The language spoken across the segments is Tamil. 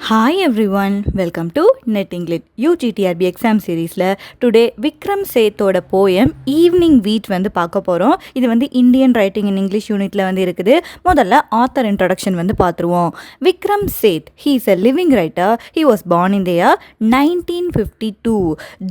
Hi everyone, welcome to Net English UGTRB exam சீரீஸில் டுடே விக்ரம் சேத்தோட போயம் ஈவினிங் வீட் வந்து பார்க்க போகிறோம். இது வந்து இந்தியன் ரைட்டிங் இன் இங்கிலீஷ் யூனிட்டில் வந்து இருக்குது. முதல்ல ஆத்தர் இன்ட்ரடக்ஷன் வந்து பார்த்துருவோம். Vikram Seth, he is a living writer. He was born in the year 1952.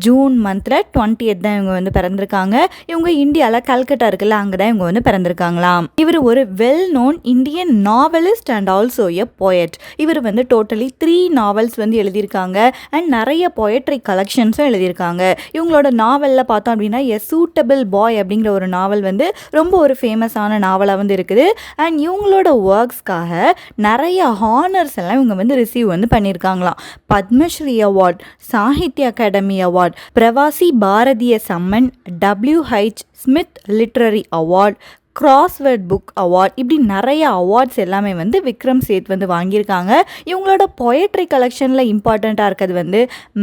June மந்தில் 20th தான் இவங்க வந்து பிறந்திருக்காங்க. இவங்க இந்தியாவில் கல்கட்டா இருக்குல்ல, அங்கே தான் இவங்க வந்து பிறந்திருக்காங்களாம். இவர் ஒரு well known Indian novelist and also a poet. இவர் வந்து டோட்டலி 3 நாவல்ஸ் வந்து எழுதியிருக்காங்க அண்ட் நிறைய பொயட்ரி கலெக்ஷன்ஸும் எழுதியிருக்காங்க. இவங்களோட நாவலில் பார்த்தோம் அப்படின்னா எ சூட்டபிள் பாய் அப்படிங்கிற ஒரு நாவல் வந்து ரொம்ப ஒரு ஃபேமஸான நாவலாக வந்து இருக்குது. அண்ட் இவங்களோட ஒர்க்ஸ்க்காக நிறைய ஹானர்ஸ் எல்லாம் இவங்க வந்து ரிசீவ் வந்து பண்ணியிருக்காங்களாம். Padmashri award, Sahitya Akademi award, Pravasi Bharatiya Samman, WH Smith literary award, Crossword book award, இப்படி நிறைய அவார்ட்ஸ் எல்லாமே வந்து விக்ரம் சேத் வந்து வாங்கியிருக்காங்க. இவங்களோட பொயட்ரி கலெக்ஷனில் இம்பார்ட்டண்ட்டாக இருக்கிறது வந்து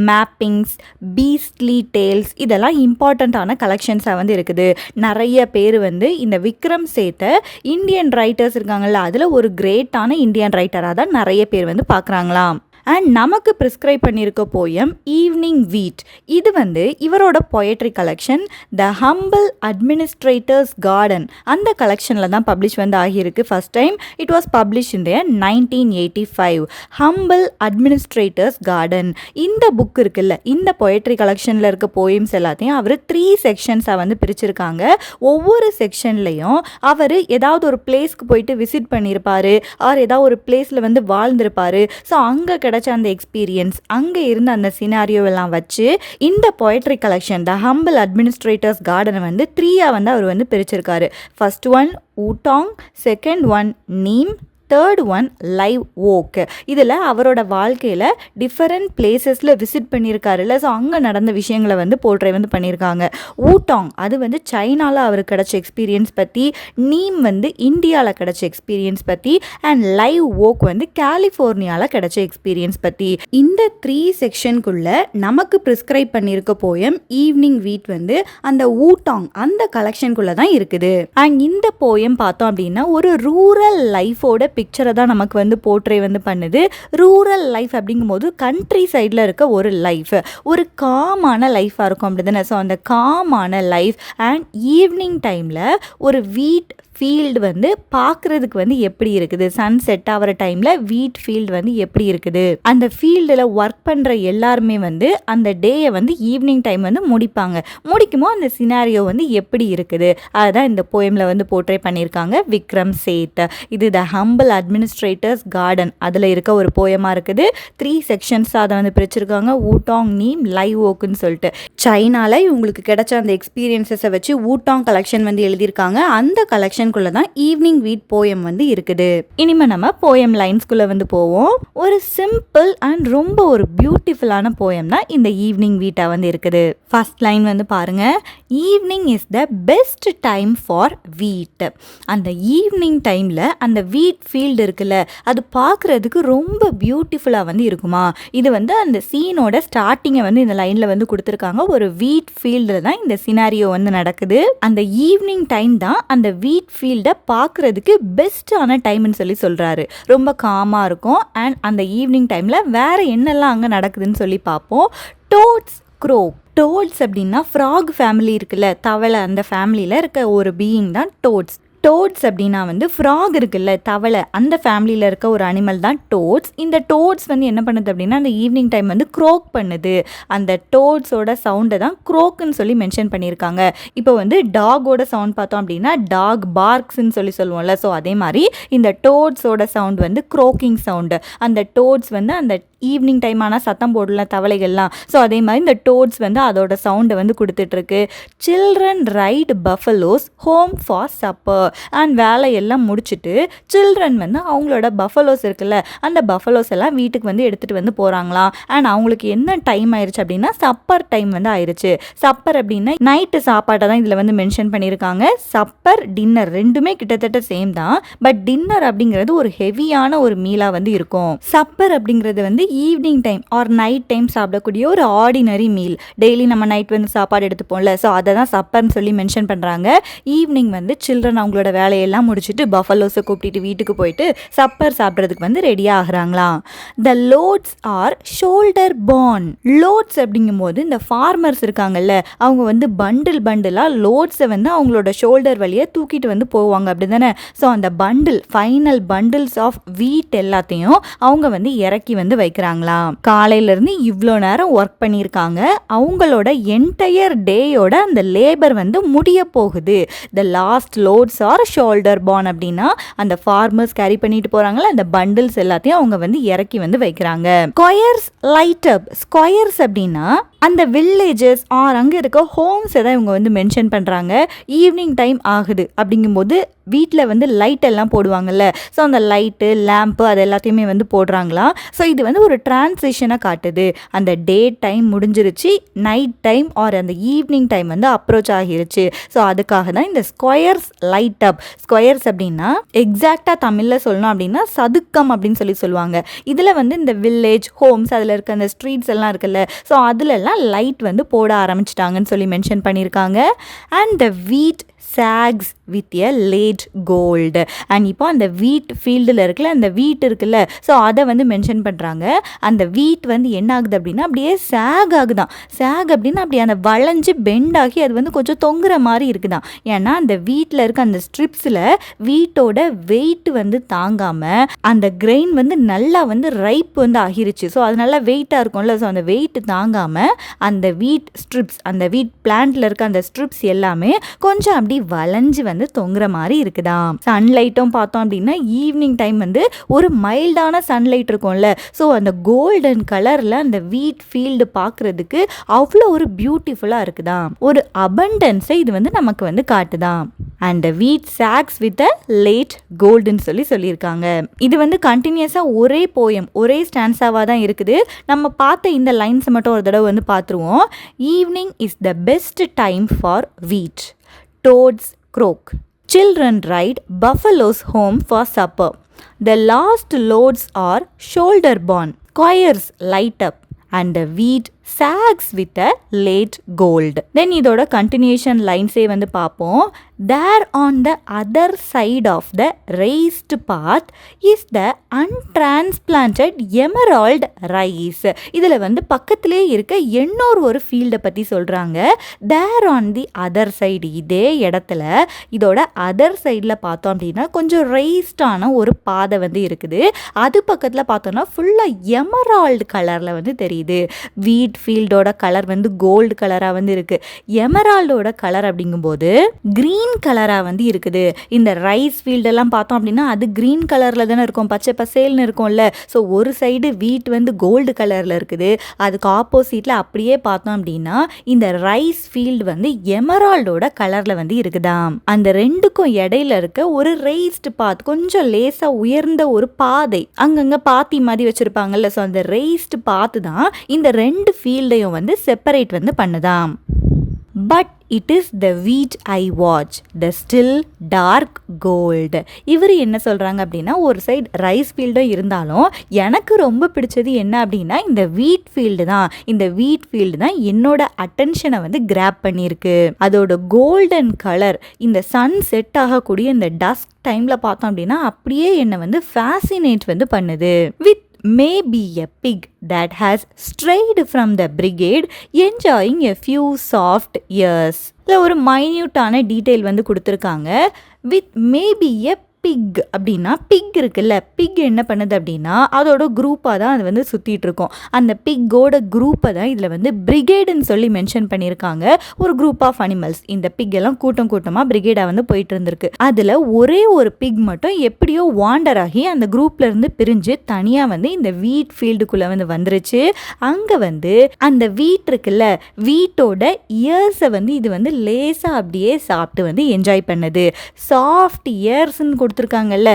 மேப்பிங்ஸ், பீஸ்ட்லி டேல்ஸ், இதெல்லாம் இம்பார்ட்டண்ட்டான கலெக்ஷன்ஸாக வந்து இருக்குது. நிறைய பேர் வந்து இந்த விக்ரம் சேத்தை இந்தியன் ரைட்டர்ஸ் இருக்காங்கல்ல, அதில் ஒரு கிரேட்டான இந்தியன் ரைட்டராக தான் நிறைய பேர் வந்து பார்க்குறாங்களாம். அண்ட் நமக்கு ப்ரிஸ்கிரைப் பண்ணியிருக்க போயம் ஈவினிங் வீட், இது வந்து இவரோட poetry collection the humble administrators garden, அந்த கலெக்ஷனில் தான் பப்ளிஷ் வந்து ஆகியிருக்கு. First time it was publish in 1985. Humble administrators garden, இந்த புக் இருக்குல்ல, இந்த பொயட்ரி கலெக்ஷனில் இருக்க போயம்ஸ் எல்லாத்தையும் அவர் 3 செக்ஷன்ஸாக வந்து பிரிச்சிருக்காங்க. ஒவ்வொரு செக்ஷன்லையும் அவர் ஏதாவது ஒரு பிளேஸ்க்கு போயிட்டு விசிட் பண்ணியிருப்பார், ஆர் ஏதாவது ஒரு பிளேஸில் வந்து வாழ்ந்திருப்பார். ஸோ அங்கே கிடைச்ச அந்த எக்ஸ்பீரியன்ஸ், அங்கே இருந்த அந்த சினாரியோவெல்லாம் வச்சு இந்த poetry collection the humble administrator's கார்டனை வந்து 3ஆக வந்து அவர் வந்து பிரிச்சிருக்காரு. First one Wutong, second one neem, third one live oak. இதில் அவரோட வாழ்க்கையில் டிஃபரெண்ட் பிளேசஸில் விசிட் பண்ணியிருக்காருல்ல, ஸோ அங்கே நடந்த விஷயங்களை வந்து போர்ட்ரே வந்து பண்ணியிருக்காங்க. ஊட்டாங் அது வந்து சைனாவில் அவருக்கு கிடச்ச எக்ஸ்பீரியன்ஸ் பற்றி, நீம் வந்து இந்தியாவில் கிடச்ச எக்ஸ்பீரியன்ஸ் பற்றி, அண்ட் லைவ் ஓக் வந்து கலிஃபோர்னியாவில் கிடச்ச எக்ஸ்பீரியன்ஸ் பற்றி. இந்த 3 செக்ஷனுக்குள்ளே நமக்கு ப்ரிஸ்கிரைப் பண்ணியிருக்க போயம் ஈவினிங் வீட் வந்து அந்த ஊட்டாங் அந்த கலெக்ஷனுக்குள்ளே தான் இருக்குது. அண்ட் இந்த போயம் பார்த்தோம் அப்படின்னா ஒரு ரூரல் லைஃபோட பிக்சரை தான் நமக்கு வந்து போர்ட்ரே வந்து பண்ணுது. ரூரல் லைஃப் அப்படிங்கும்போது கண்ட்ரி சைடில் இருக்க ஒரு லைஃப், ஒரு காமான லைஃபாக இருக்கும் அப்படி தானே. ஸோ அந்த காமான லைஃப் அண்ட் ஈவினிங் டைமில் ஒரு வீட் ஃபீல்டு வந்து பார்க்குறதுக்கு வந்து எப்படி இருக்குது, சன் செட் ஆகிற டைமில் வீட் ஃபீல்டு வந்து எப்படி இருக்குது, அந்த ஃபீல்டில் ஒர்க் பண்ணுற எல்லாருமே வந்து அந்த டேயை வந்து ஈவினிங் டைம் வந்து முடிக்குமோ அந்த சினாரியோ வந்து எப்படி இருக்குது, அதுதான் இந்த போயமில் வந்து போர்ட்ரே பண்ணியிருக்காங்க விக்ரம் சேத். இது த ஹம்பிள் அட்மினிஸ்ட்ரேட்டர்ஸ் கார்டன், அதில் இருக்க ஒரு போயமாக இருக்குது. 3 செக்ஷன்ஸ் அதை வந்து பிரிச்சிருக்காங்க, ஊட்டாங், நீம், லைவ் ஓக்குன்னு சொல்லிட்டு. சைனாவில் இவங்களுக்கு கிடைச்ச அந்த எக்ஸ்பீரியன்ஸஸை வச்சு ஊட்டாங் கலெக்ஷன் வந்து எழுதியிருக்காங்க. அந்த கலெக்ஷன் தான் ஈவினிங் வீட் போயம் வந்து இருக்குது. இனிமே நம்ம போயம் லைன்ஸ்குள்ள வந்து போவோம். ஒரு சிம்பிள் அண்ட் ரொம்ப ஒரு பியூட்டிஃபுல்லான போயம் தான் இந்த ஈவினிங் வீட்டா வந்து இருக்குது. ஃபர்ஸ்ட் லைன் வந்து பாருங்க, evening is the best time for வீட். அந்த ஈவினிங் டைம்ல அந்த வீட் ஃபீல்டு இருக்குல்ல, அது பார்க்கறதுக்கு ரொம்ப பியூட்டிஃபுல்லா வந்து இருக்குமா. இது வந்து அந்த சீனோட ஸ்டார்டிங்கை வந்து இந்த லைன்ல வந்து கொடுத்துருக்காங்க. ஒரு வீட் ஃபீல்டில் தான் இந்த சினாரியோ வந்து நடக்குது. அந்த ஈவினிங் டைம் தான் அந்த வீட் ஃபீல்டை பார்க்குறதுக்கு பெஸ்ட்டான டைம்னு சொல்லி சொல்கிறாரு. ரொம்ப காமாக இருக்கும். அண்ட் அந்த ஈவினிங் டைமில் வேறு என்னெல்லாம் அங்கே நடக்குதுன்னு சொல்லி பார்ப்போம். டோட்ஸ் க்ரோ, டோட்ஸ் அப்படின்னா ஃப்ராக் ஃபேமிலி இருக்குல்ல, தவளை, அந்த ஃபேமிலியில் இருக்க ஒரு பீயிங் தான் டோட்ஸ். டோட்ஸ் அப்படின்னா வந்து ஃப்ராக் இருக்குல்ல, தவளை, அந்த ஃபேமிலியில் இருக்க ஒரு அனிமல் தான் டோட்ஸ். இந்த டோட்ஸ் வந்து என்ன பண்ணுது அப்படின்னா அந்த ஈவினிங் டைம் வந்து க்ரோக் பண்ணுது. அந்த டோட்ஸோட சவுண்டை தான் க்ரோக்குன்னு சொல்லி மென்ஷன் பண்ணியிருக்காங்க. இப்போ வந்து டாகோட சவுண்ட் பார்த்தோம் அப்படின்னா டாக் பார்க்ஸ்ன்னு சொல்லி சொல்லுவோம்ல, ஸோ அதே மாதிரி இந்த டோட்ஸோட சவுண்ட் வந்து க்ரோக்கிங் சவுண்டு. அந்த டோட்ஸ் வந்து அந்த ஈவினிங் டைம் ஆனால் சத்தம் போடல தவளைகள்லாம், ஸோ அதே மாதிரி இந்த டோட்ஸ் வந்து அதோட சவுண்டை வந்து கொடுத்துட்ருக்கு. Children ride buffaloes home for supper. And வேலையெல்லாம் முடிச்சுட்டு சில்ட்ரன் வந்து அவங்களோட பஃபலோஸ் இருக்குல்ல, அந்த பஃபலோஸ் எல்லாம் வீட்டுக்கு வந்து எடுத்துகிட்டு வந்து போகிறாங்களாம். அண்ட் அவங்களுக்கு என்ன டைம் ஆயிடுச்சு அப்படின்னா சப்பர் டைம் வந்து ஆயிடுச்சு. சப்பர் அப்படின்னா நைட்டு சாப்பாட்டை தான் இதில் வந்து மென்ஷன் பண்ணியிருக்காங்க. சப்பர், டின்னர் ரெண்டுமே கிட்டத்தட்ட சேம் தான். பட் டின்னர் அப்படிங்கிறது ஒரு ஹெவியான ஒரு மீலாக வந்து இருக்கும். சப்பர் அப்படிங்கிறது வந்து evening time or night time சாப்பிடக்கூடிய ஒரு ஆர்டினரி மீல். டெய்லி நம்ம நைட் வந்து சாப்பாடு எடுத்துப்போம்ல, ஸோ அதை தான் சப்பர்னு சொல்லி மென்ஷன் பண்ணுறாங்க. ஈவினிங் வந்து சில்ட்ரன் அவங்களோட அவங்களோட வேலையெல்லாம் முடிச்சுட்டு பஃபலோஸை கூப்பிட்டு வீட்டுக்கு போயிட்டு சப்பர் சாப்பிட்றதுக்கு வந்து ரெடியாக ஆகுறாங்களாம். The loads R shoulder borne. Loads அப்படிங்கும்போது இந்த ஃபார்மர்ஸ் இருக்காங்கல்ல, அவங்க வந்து பண்டிலாக லோட்ஸை வந்து அவங்களோட ஷோல்டர் வழியாக தூக்கிட்டு வந்து போவாங்க அப்படி தானே. ஸோ அந்த ஃபைனல் பண்டில்ஸ் ஆஃப் வீட் எல்லாத்தையும் அவங்க வந்து இறக்கி வந்து வைக்கிறாங்களாம். காலையிலேருந்து இவ்வளோ நேரம் ஒர்க் பண்ணியிருக்காங்க, அவங்களோட என்டையர் டேயோட அந்த லேபர் வந்து முடிய போகுது. The last loads R shoulder borne அப்படின்னா அந்த ஃபார்மர்ஸ் கேரி பண்ணிட்டு போகிறாங்களா அந்த பண்டில்ஸ் எல்லாத்தையும் அவங்க வந்து இறக்கி வந்து வைக்கிறாங்க. ஸ்கொயர்ஸ் லைட் அப். ஸ்கொயர்ஸ் அப்படின்னா அந்த வில்லேஜஸ் ஆர் அங்கே இருக்க ஹோம்ஸ் தான் இவங்க வந்து மென்ஷன் பண்ணுறாங்க. ஈவினிங் டைம் ஆகுது அப்படிங்கும்போது வீட்டில் வந்து லைட் எல்லாம் போடுவாங்கல்ல, ஸோ அந்த லைட்டு லேம்ப்பு அது எல்லாத்தையுமே வந்து போடுறாங்களாம். ஸோ இது வந்து ஒரு டிரான்சிஷனாக காட்டுது. அந்த டே டைம் முடிஞ்சிருச்சு, நைட் டைம் ஆர் அந்த ஈவினிங் டைம் வந்து அப்ரோச் ஆகிருச்சு. ஸோ அதுக்காக தான் இந்த ஸ்கொயர்ஸ் லைட் அப். ஸ்கொயர்ஸ் அப்படின்னா எக்ஸாக்டாக தமிழில் சொல்லணும் அப்படின்னா சதுக்கம் அப்படின்னு சொல்லுவாங்க. இதில் வந்து இந்த வில்லேஜ் ஹோம்ஸ் அதில் இருக்க அந்த ஸ்ட்ரீட்ஸ் எல்லாம் இருக்குல்ல, ஸோ அதிலெல்லாம் லைட் வந்து போட ஆரம்பிச்சிட்டாங்கன்னு சொல்லி மென்ஷன் பண்ணியிருக்காங்க. அண்ட் த வீட் sags with a late gold. And இப்போ அந்த வீட் ஃபீல்டில் இருக்குல்ல, அந்த வீட் இருக்குல்ல, ஸோ அதை வந்து மென்ஷன் பண்ணுறாங்க. அந்த வீட் வந்து என்ன ஆகுது அப்படின்னா அப்படியே சேக் ஆகுதான். சேக் அப்படின்னா அப்படியே அந்த வளைஞ்சு பெண்ட் ஆகி அது வந்து கொஞ்சம் தொங்குற மாதிரி இருக்குதான். ஏன்னா அந்த வீட்டில் இருக்க அந்த ஸ்ட்ரிப்ஸில் வீட்டோட வெயிட் வந்து தாங்காமல் அந்த கிரெயின் வந்து நல்லா வந்து ரைப் வந்து ஆகிருச்சு. ஸோ அது நல்லா வெயிட்டாக இருக்கும்ல, ஸோ அந்த வெயிட் தாங்காமல் அந்த வீட் ஸ்ட்ரிப்ஸ், அந்த வீட் பிளான்ட்டில் இருக்க அந்த ஸ்ட்ரிப்ஸ் எல்லாமே கொஞ்சம் அப்படி வளைஞ்சு வந்து தொங்குற மாதிரி இருக்குதாம். சன்லைட்டும் பார்த்தோம் அப்படின்னா ஈவினிங் டைம் வந்து ஒரு மைல்டான சன்லைட் இருக்கும்ல, ஸோ அந்த கோல்டன் கலரில் அந்த வீட் ஃபீல்டு பார்க்குறதுக்கு அவ்வளோ ஒரு பியூட்டிஃபுல்லாக இருக்குதாம். ஒரு அபண்டன்ஸை இது வந்து நமக்கு வந்து காட்டுதாம். அண்ட் வீட் சாக்ஸ் வித் அ லேட் கோல்டுன்னு சொல்லியிருக்காங்க. இது வந்து கண்டினியூஸாக ஒரே போயம், ஒரே ஸ்டான்ஸாவாக தான் இருக்குது. நம்ம பார்த்த இந்த லைன்ஸை மட்டும் ஒரு தடவை வந்து பார்த்துருவோம். Evening is the best time for வீட். Toads croak. Children ride buffaloes home for supper. The last loads are shoulder borne. Choirs light up and the wheat sags with a late gold. Then இதோட continuation linesே வந்து பார்ப்போம். There on the other side of the raised path is the untransplanted emerald rice. இதில் வந்து பக்கத்திலே இருக்க இன்னொரு ஒரு ஃபீல்டை பற்றி சொல்கிறாங்க. There on the other side, இதே இடத்துல இதோட அதர் சைடில் பார்த்தோம் அப்படின்னா கொஞ்சம் ரெய்ஸ்டான ஒரு பாதை வந்து இருக்குது. அது பக்கத்தில் பார்த்தோம்னா ஃபுல்லாக எமரால்டு கலரில் வந்து தெரியுது. வீட் ஃபீல்டோட கலர் வந்து கோல்டு கலராக வந்து இருக்குது. எமரால்டோட கலர் அப்படிங்கும்போது க்ரீன் கலராக வந்து இருக்குது. இந்த ரைஸ் ஃபீல்டெல்லாம் பார்த்தோம் அப்படின்னா அது க்ரீன் கலரில் தானே இருக்கும், பச்சை பசேல்னு இருக்கும்ல. ஸோ ஒரு சைடு வீட் வந்து கோல்டு கலரில் இருக்குது, அதுக்கு ஆப்போசிட்டில் அப்படியே பார்த்தோம் அப்படின்னா இந்த ரைஸ் ஃபீல்டு வந்து எமரால்டோட கலரில் வந்து இருக்குதாம். அந்த ரெண்டுக்கும் இடையில இருக்க ஒரு ரெய்ஸ்டு பாத், கொஞ்சம் லேசாக உயர்ந்த ஒரு பாதை, அங்கங்கே பாத்தி மாதிரி வச்சுருப்பாங்கல்ல, ஸோ அந்த ரெய்ஸ்டு பாத்து தான் இந்த ரெண்டு ஃபீல்டையும் வந்து செப்பரேட் வந்து பண்ணுதாம். But it is the wheat I watch the still dark gold. இவர் என்ன சொல்கிறாங்க அப்படின்னா ஒரு சைடு ரைஸ் ஃபீல்டும் இருந்தாலும் எனக்கு ரொம்ப பிடிச்சது என்ன அப்படின்னா இந்த வீட் ஃபீல்டு தான். இந்த வீட் ஃபீல்டு தான் என்னோட அட்டென்ஷனை வந்து கிராப் பண்ணியிருக்கு. அதோட கோல்டன் கலர் இந்த சன் செட் ஆகக்கூடிய இந்த டஸ்க் டைமில் பார்த்தோம் அப்படின்னா அப்படியே என்னை வந்து ஃபேசினேட் வந்து பண்ணுது. With may be a pig that has strayed from the brigade enjoying a few soft years. ஒரு மைன்யூட்டான டீட்டெயில் வந்து கொடுத்துருக்காங்க. வித் மேபி எ பிக் அப்படின்னா பிக் இருக்குல்ல, பிக் என்ன பண்ணுது அப்படின்னா அதோட குரூப்பாக தான் அது வந்து சுற்றிட்டு இருக்கும். அந்த பிக்கோட குரூப்பை தான் இதில் வந்து பிரிகேடுன்னு சொல்லி மென்ஷன் பண்ணியிருக்காங்க. ஒரு குரூப் ஆஃப் அனிமல்ஸ், இந்த பிக் எல்லாம் கூட்டமாக பிரிகேடாக வந்து போயிட்டு இருந்திருக்கு. அதில் ஒரே ஒரு பிக் மட்டும் எப்படியோ வாண்டர் ஆகி அந்த குரூப்ல இருந்து பிரிஞ்சு தனியாக வந்து இந்த வீட் ஃபீல்டுக்குள்ளே வந்து வந்துருச்சு. அங்கே வந்து அந்த வீட் இருக்குல்ல, வீட்டோட இயர்ஸை வந்து இது வந்து லேசாக அப்படியே சாப்பிட்டு வந்து என்ஜாய் பண்ணுது. சாஃப்ட் இயர்ஸ்ன்னு கொடுத்துருக்காங்கல்ல,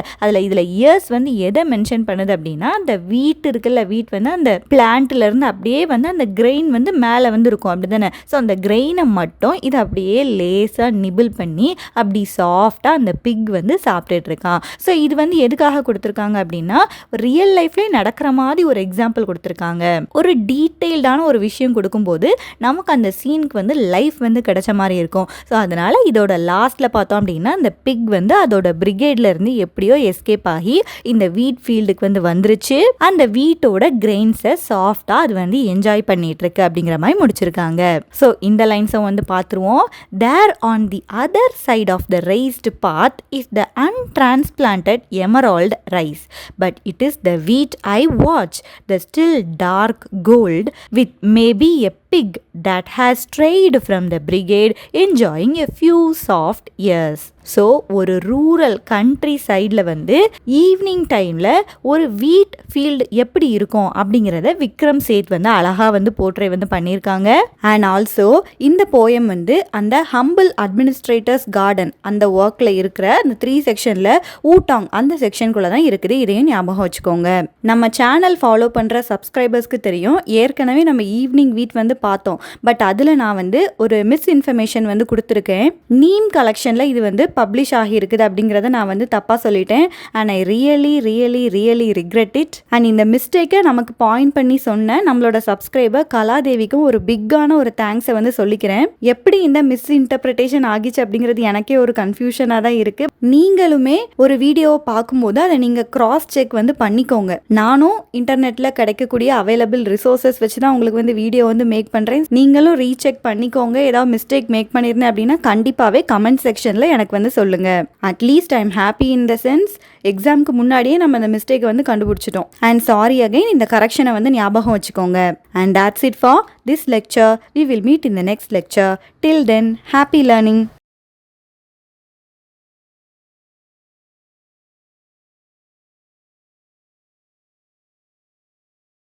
இதில் இயர்ஸ் வந்து எதை மென்ஷன் பண்ணுது அப்படின்னா, அந்த வீட் இருக்குல்ல, வீட் வந்து அந்த பிளான்ட்லேருந்து அப்படியே வந்து அந்த கிரெயின் வந்து மேலே வந்து இருக்கும் அப்படி தானே. ஸோ அந்த கிரெயினை மட்டும் இது அப்படியே லேஸாக நிபிள் பண்ணி அப்படி சாஃப்டாக அந்த பிக் வந்து சாப்பிட்டுட்டு இருக்கான். ஸோ இது வந்து எதுக்காக கொடுத்துருக்காங்க அப்படின்னா, ரியல் லைஃப்லேயே நடக்கிற மாதிரி ஒரு எக்ஸாம்பிள் கொடுத்துருக்காங்க. ஒரு டீட்டெயில்டான ஒரு விஷயம் கொடுக்கும்போது நமக்கு அந்த சீனுக்கு வந்து லைஃப் வந்து கிடைச்ச மாதிரி இருக்கும். ஸோ அதனால் இதோட லாஸ்ட்டில் பார்த்தோம் அப்படின்னா, அந்த பிக் வந்து அதோட பிரிகேட்லேருந்து எப்படியோ எஸ்கேப் ஆகி இந்த வீட் ஃபீல்டுக்கு வந்து வந்துருச்சு. அந்த வீட்டோட கிரெயின்ஸை சாஃப்டாக அது வந்து என்ஜாய் பண்ணிட்டு இருக்கு அப்படிங்கிற மாதிரி முடிச்சிருக்காங்க. ஸோ இந்த லைன்ஸும் வந்து பார்த்துருவோம். There on the other side of the raised path is the untransplanted emerald rice, but it is the wheat I watch, the still dark gold, with maybe a pig that has strayed from the brigade enjoying a few soft years. So ஒரு ரூரல் கண்ட்ரி சைடில் வந்து ஈவினிங் டைமில் ஒரு வீட் ஃபீல்டு எப்படி இருக்கும் அப்படிங்கிறத விக்ரம் சேத் வந்து அழகாக வந்து போர்ட்ரே வந்து பண்ணியிருக்காங்க. அண்ட் ஆல்சோ இந்த போயம் வந்து அந்த ஹம்பிள் அட்மினிஸ்ட்ரேட்டர்ஸ் கார்டன் அந்த ஒர்க்கில் இருக்கிற அந்த 3 செக்ஷனில் ஊட்டாங் அந்த செக்ஷனுக்குள்ளே தான் இருக்குது. இதையும் ஞாபகம் வச்சுக்கோங்க. நம்ம சேனல் ஃபாலோ பண்ணுற சப்ஸ்கிரைபர்ஸ்க்கு தெரியும், ஏற்கனவே நம்ம ஈவினிங் வீட் வந்து பார்த்தோம். பட் அதில் நான் வந்து ஒரு மிஸ் இன்ஃபர்மேஷன் வந்து கொடுத்துருக்கேன். நீம் கலெக்ஷனில் இது வந்து பப்ளிஷ் ஆகியிருக்குது அப்படிங்கிறத நான் வந்து தப்பாக சொல்லிட்டேன். And I really regret it. And இந்த மிஸ்டேக்கை நமக்கு பாயிண்ட் பண்ணி சொன்ன நம்மளோட சப்ஸ்கிரைபர் கலாதேவிக்கும் ஒரு பிக்கான ஒரு தேங்க்ஸை வந்து சொல்லிக்கிறேன். எப்படி இந்த மிஸ் இன்டர்பிரிட்டேஷன் ஆகிச்சு அப்படிங்கிறது எனக்கே ஒரு கன்ஃபியூஷனாக தான் இருக்குது. நீங்களுமே ஒரு வீடியோவை பார்க்கும்போது அதை நீங்கள் கிராஸ் செக் வந்து பண்ணிக்கோங்க. நானும் இன்டர்நெட்டில் கிடைக்கக்கூடிய அவைலபிள் ரிசோர்ஸஸ் வச்சு தான் உங்களுக்கு வந்து வீடியோ வந்து மேக் பண்ணுறேன். நீங்களும் ரீசெக் பண்ணிக்கோங்க. ஏதாவது மிஸ்டேக் மேக் பண்ணியிருந்தேன் அப்படின்னா கண்டிப்பாகவே கமெண்ட் செக்ஷனில் எனக்கு வந்து சொல்லுங்க. At least I am happy in the sense எக்ஸாமுக்கு முன்னாடியே நம்ம அந்த மிஸ்டேக்கை வந்து கண்டுபிடிச்சிட்டோம். அண்ட் சாரி அகைன், இந்த கரெக்ஷனை வந்து ஞாபகம் வச்சுக்கோங்க. And that's it for this lecture. We will meet in the next lecture. Till then, happy learning.